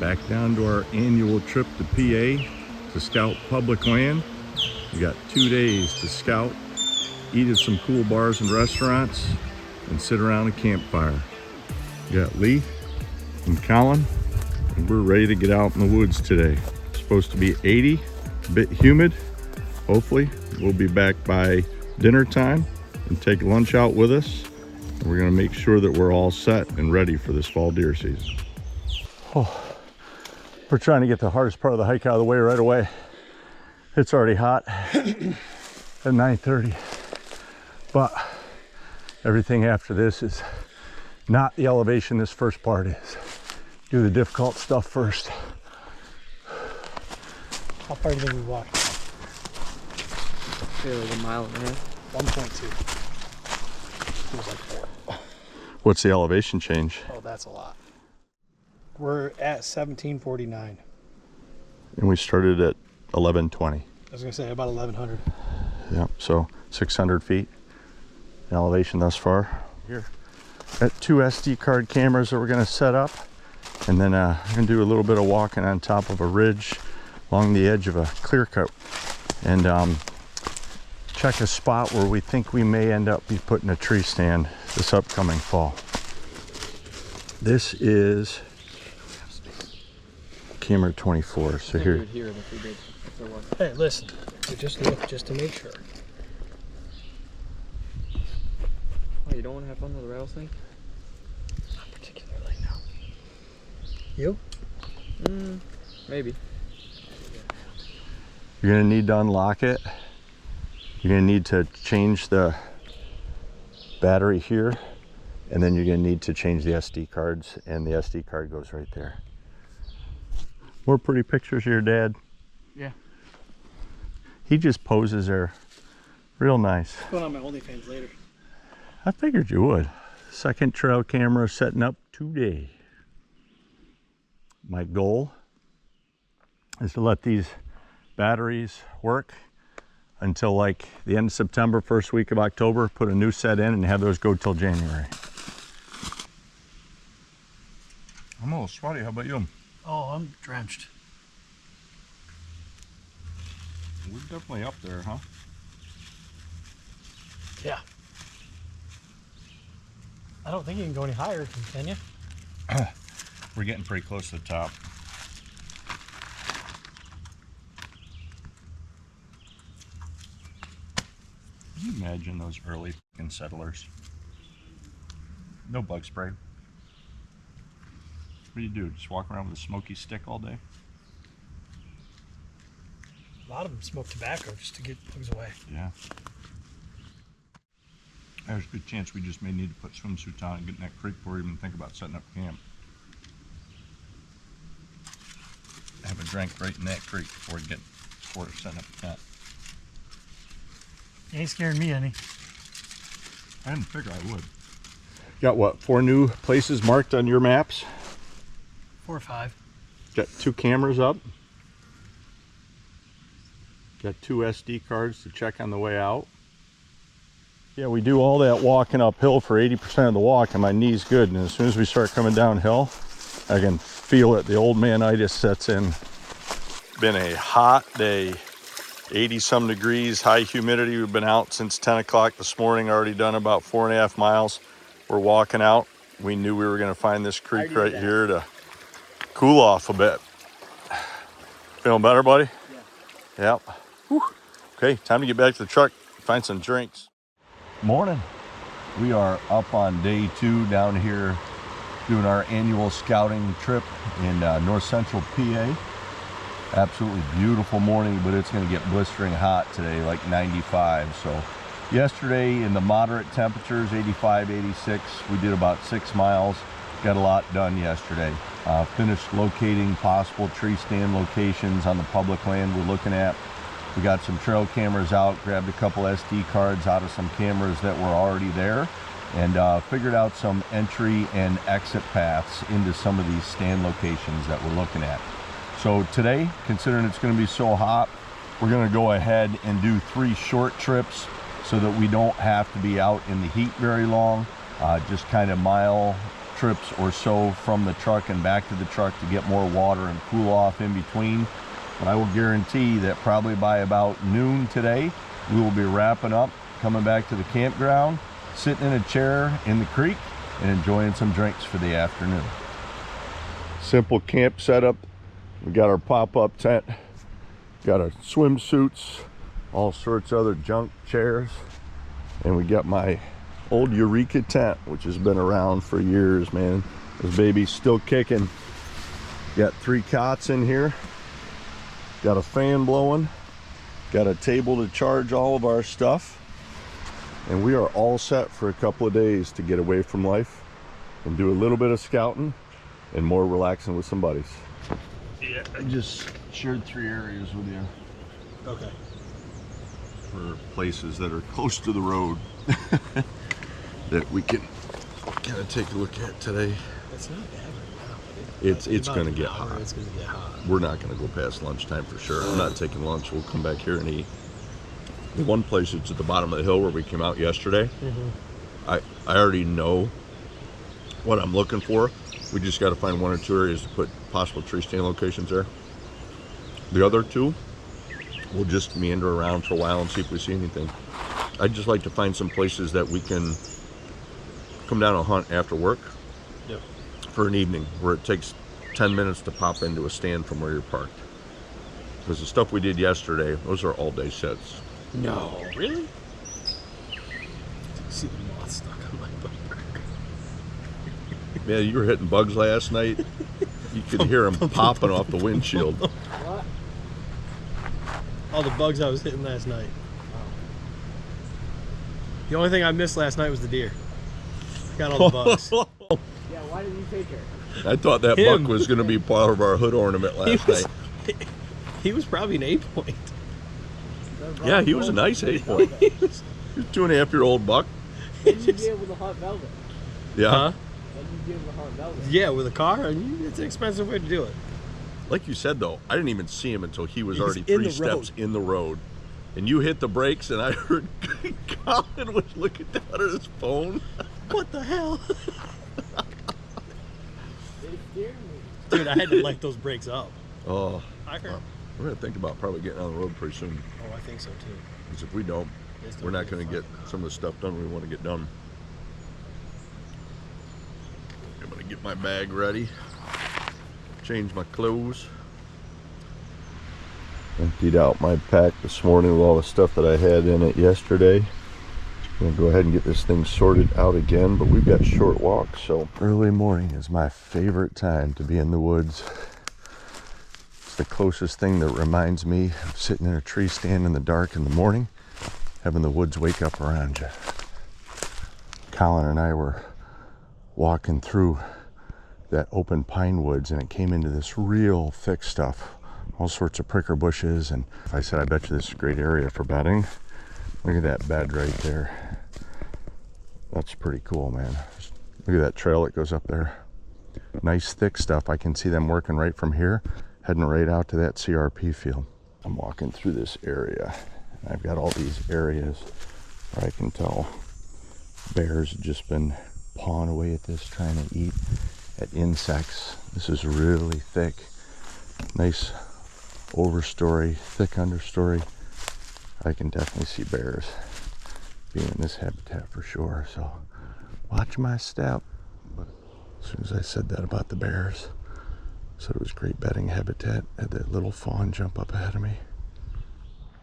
Back down to our annual trip to PA to scout public land. We got 2 days to scout, eat at some cool bars and restaurants, and sit around a campfire. We got Lee and Collin, and we're ready to get out in the woods today. It's supposed to be 80, a bit humid. Hopefully, we'll be back by dinner time and take lunch out with us. And we're gonna make sure that we're all set and ready for this fall deer season. Oh, we're trying to get the hardest part of the hike out of the way right away. It's already hot at 9:30, but everything after this is not the elevation this first part is. Do the difficult stuff first. How far do you think we walked? Like a mile and a half. 1.2. Feels like 4. What's the elevation change? Oh, that's a lot. We're at 1749. And we started at 1120. I was gonna say about 1100. Yep, so 600 feet in elevation thus far. Here, got 2 SD card cameras that we're gonna set up, and then we're gonna do a little bit of walking on top of a ridge along the edge of a clear cut, and check a spot where we think we may end up be putting a tree stand this upcoming fall. This is camera 24, so here. Hey, listen, we just look just to make sure. Oh, you don't want to have fun with a rattlesnake? Not particularly, no. You? Maybe. You're gonna need to unlock it. You're gonna need to change the battery here, and then you're gonna need to change the SD cards, and the SD card goes right there. More pretty pictures of your dad. Yeah. He just poses there real nice. Going on my OnlyFans later. I figured you would. Second trail camera setting up today. My goal is to let these batteries work until like the end of September, first week of October, put a new set in and have those go till January. I'm a little sweaty, how about you? Oh, I'm drenched. We're definitely up there, huh? Yeah. I don't think you can go any higher, can you? We're getting pretty close to the top. Can you imagine those early fucking settlers? No bug spray. What do you do? Just walk around with a smoky stick all day? A lot of them smoke tobacco just to get bugs away. Yeah. There's a good chance we just may need to put swimsuits on and get in that creek before we even think about setting up camp. Have a drink right in that creek before setting up the tent. You ain't scaring me any. I didn't figure I would. Got what, 4 new places marked on your maps? 4 or 5. Got 2 cameras up. Got 2 SD cards to check on the way out. Yeah, we do all that walking uphill for 80% of the walk, and my knee's good. And as soon as we start coming downhill, I can feel it. The old man-itis sets in. Been a hot day. 80-some degrees, high humidity. We've been out since 10 o'clock this morning, already done about 4.5 miles. We're walking out. We knew we were gonna find this creek right here to cool off a bit. Feeling better, buddy? Yeah. Yep. Whew. Okay, time to get back to the truck, find some drinks. Morning. We are up on day 2 down here doing our annual scouting trip in north central PA. Absolutely beautiful morning, but it's going to get blistering hot today, like 95. So yesterday in the moderate temperatures, 85, 86, we did about 6 miles. Got a lot done yesterday. Finished locating possible tree stand locations on the public land we're looking at. We got some trail cameras out, grabbed a couple SD cards out of some cameras that were already there, and figured out some entry and exit paths into some of these stand locations that we're looking at. So today, considering it's going to be so hot, we're going to go ahead and do 3 short trips so that we don't have to be out in the heat very long. Just kind of mile trips or so from the truck and back to the truck to get more water and cool off in between. But I will guarantee that probably by about noon today, we will be wrapping up, coming back to the campground, sitting in a chair in the creek, and enjoying some drinks for the afternoon. Simple camp setup. We got our pop-up tent, got our swimsuits, all sorts of other junk chairs, and we got my old Eureka tent, which has been around for years, man. This baby's still kicking. Got 3 cots in here, got a fan blowing, got a table to charge all of our stuff, and we are all set for a couple of days to get away from life and do a little bit of scouting and more relaxing with some buddies. Yeah, I just shared 3 areas with you. Okay. For places that are close to the road that we can kind of take a look at today. It's not bad right now. It's going to get hot. It's going to get hot. We're not going to go past lunchtime for sure. I'm not taking lunch. We'll come back here and eat. The one place that's at the bottom of the hill where we came out yesterday, I already know what I'm looking for. We just got to find 1 or 2 areas to put possible tree stand locations there. The other 2, we'll just meander around for a while and see if we see anything. I'd just like to find some places that we can come down and hunt after work for an evening, where it takes 10 minutes to pop into a stand from where you're parked. Because the stuff we did yesterday, those are all-day sets. No, really? See the moth stuck on my bumper. Man, you were hitting bugs last night. You could hear them popping off the windshield. What? All the bugs I was hitting last night. The only thing I missed last night was the deer. Got all the bugs. Yeah, why did you take her? I thought that Him. buck was going to be part of our hood ornament last night. He was probably an 8-point. Yeah, he was a nice 8-point. He was- He's a 2.5-year-old buck. When did you deal with the hot velvet? Yeah. Huh? When did you deal with the hot velvet? Yeah, with a car, and it's an expensive way to do it. Like you said, though, I didn't even see him until he was He was already in 3 the road. steps in the road. And you hit the brakes, and I heard Collin was looking down at his phone. What the hell? They scared me. Dude, I had to light those brakes up. Oh, I heard. well, we're going to think about probably getting on the road pretty soon. Oh, I think so too. Because if we don't, we're not going to get some of the stuff done we want to get done. I'm going to get my bag ready, change my clothes. Emptied out my pack this morning with all the stuff that I had in it yesterday. I'm going to go ahead and get this thing sorted out again, but we've got short walks, so early morning is my favorite time to be in the woods. It's the closest thing that reminds me of sitting in a tree stand in the dark in the morning, having the woods wake up around you. Collin and I were walking through that open pine woods, and it came into this real thick stuff, all sorts of pricker bushes, and I said, I bet you this is a great area for bedding. Look at that bed right there. That's pretty cool, man. Look at that trail that goes up there. Nice thick stuff. I can see them working right from here, heading right out to that CRP field. I'm walking through this area. I've got all these areas where I can tell bears have just been pawing away at this, trying to eat at insects. This is really thick. Nice overstory, thick understory. I can definitely see bears being in this habitat for sure, so watch my step. But as soon as I said that about the bears, said it was great bedding habitat, had that little fawn jump up ahead of me.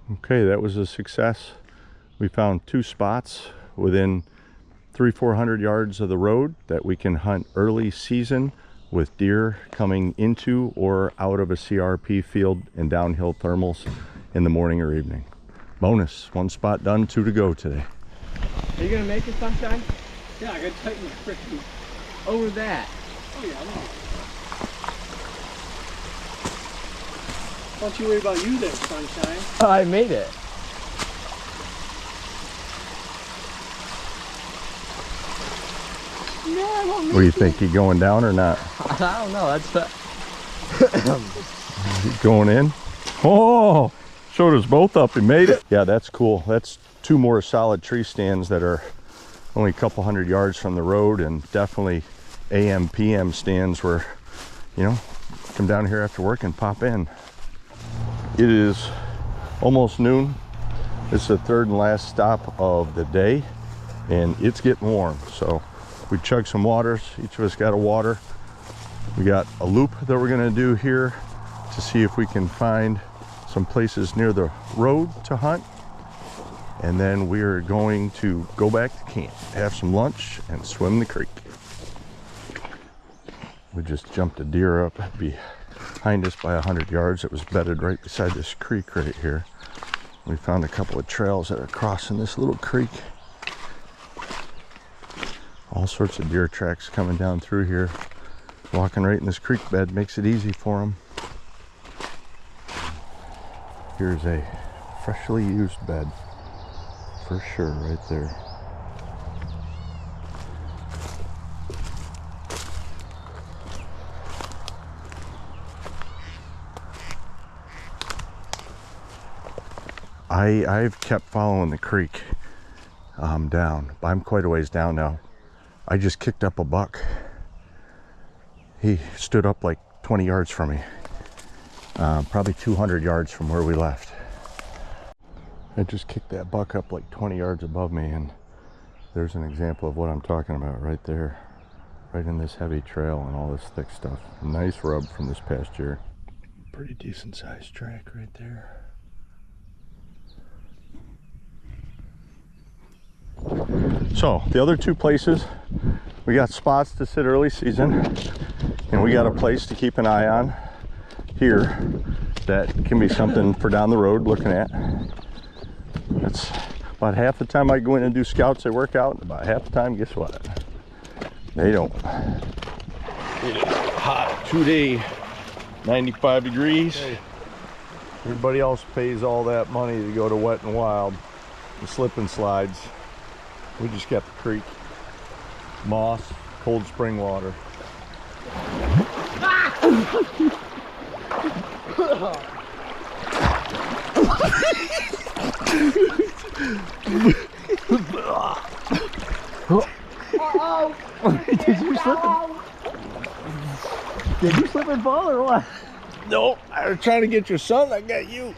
Okay, that was a success. We found 2 spots within 300-400 yards of the road that we can hunt early season with deer coming into or out of a CRP field and downhill thermals in the morning or evening. Bonus, 1 spot done, 2 to go today. Are you gonna make it, Sunshine? Yeah, I gotta tighten the freaking. Over that. Oh yeah, I know. Don't you worry about you there, Sunshine. Oh, I made it. No, I won't make What do you think, you going down or not? I don't know. That's You going in? Oh, showed us both up, he made it. Yeah, that's cool. That's 2 more solid tree stands that are only a couple hundred yards from the road, and definitely AM PM stands where, you know, come down here after work and pop in. It is almost noon. It's the third and last stop of the day, and it's getting warm. So we chugged some waters. Each of us got a water. We got a loop that we're gonna do here to see if we can find some places near the road to hunt. And then we're going to go back to camp, have some lunch, and swim the creek. We just jumped a deer up behind us by 100 yards. It was bedded right beside this creek right here. We found a couple of trails that are crossing this little creek. All sorts of deer tracks coming down through here. Walking right in this creek bed makes it easy for them. Here's a freshly used bed for sure right there. I've kept following the creek down. I'm quite a ways down now. I just kicked up a buck. He stood up like 20 yards from me, probably 200 yards from where we left. I just kicked that buck up like 20 yards above me, and there's an example of what I'm talking about right there, right in this heavy trail and all this thick stuff. Nice rub from this past year. Pretty decent sized track right there. So the other two places, we got spots to sit early season, and we got a place to keep an eye on here that can be something for down the road looking at. That's about half the time I go in and do scouts, they work out, and about half the time, guess what? They don't. It is hot today, 95 degrees. Hey. Everybody else pays all that money to go to Wet and Wild, the slip and slides. We just got the creek, moss, cold spring water. Did you slip and... Did you slip and fall or what? No, I was trying to get your son, I got you.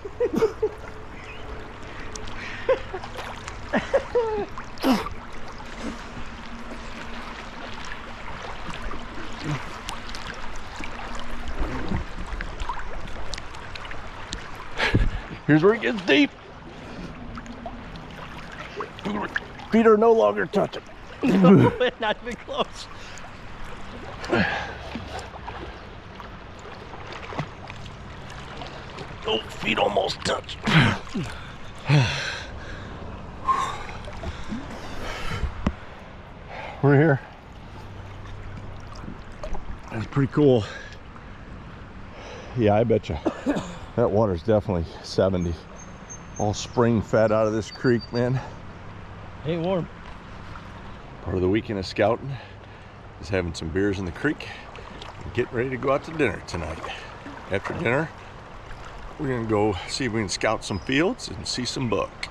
Here's where it gets deep. Feet are no longer touching. Not even close. Oh, feet almost touch. We're here. That's pretty cool. Yeah, I bet you. That water's definitely 70. All spring fed out of this creek, man. Ain't warm. Part of the weekend of scouting is having some beers in the creek and getting ready to go out to dinner tonight. After dinner, we're gonna go see if we can scout some fields and see some buck.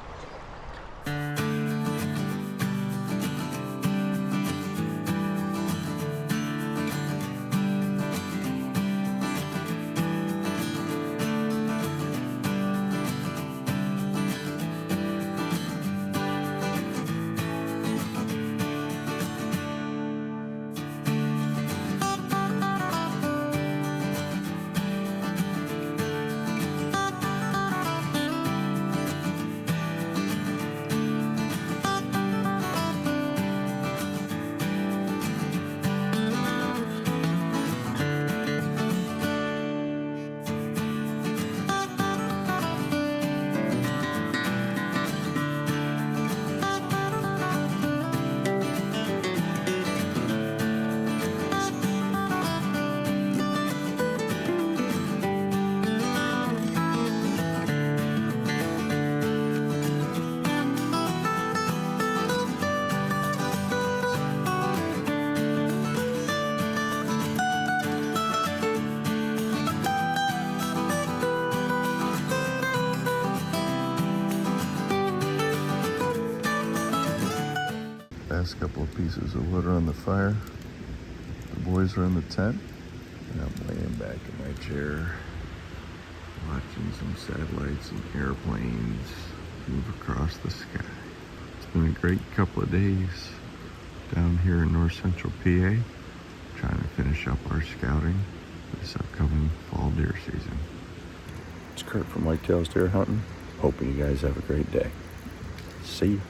Last couple of pieces of wood are on the fire. boys are in the tent, and I'm laying back in my chair, watching some satellites and airplanes move across the sky. It's been a great couple of days down here in north central PA, trying to finish up our scouting for this upcoming fall deer season. It's Kurt from Whitetails Deer Hunting. Hoping you guys have a great day. See you.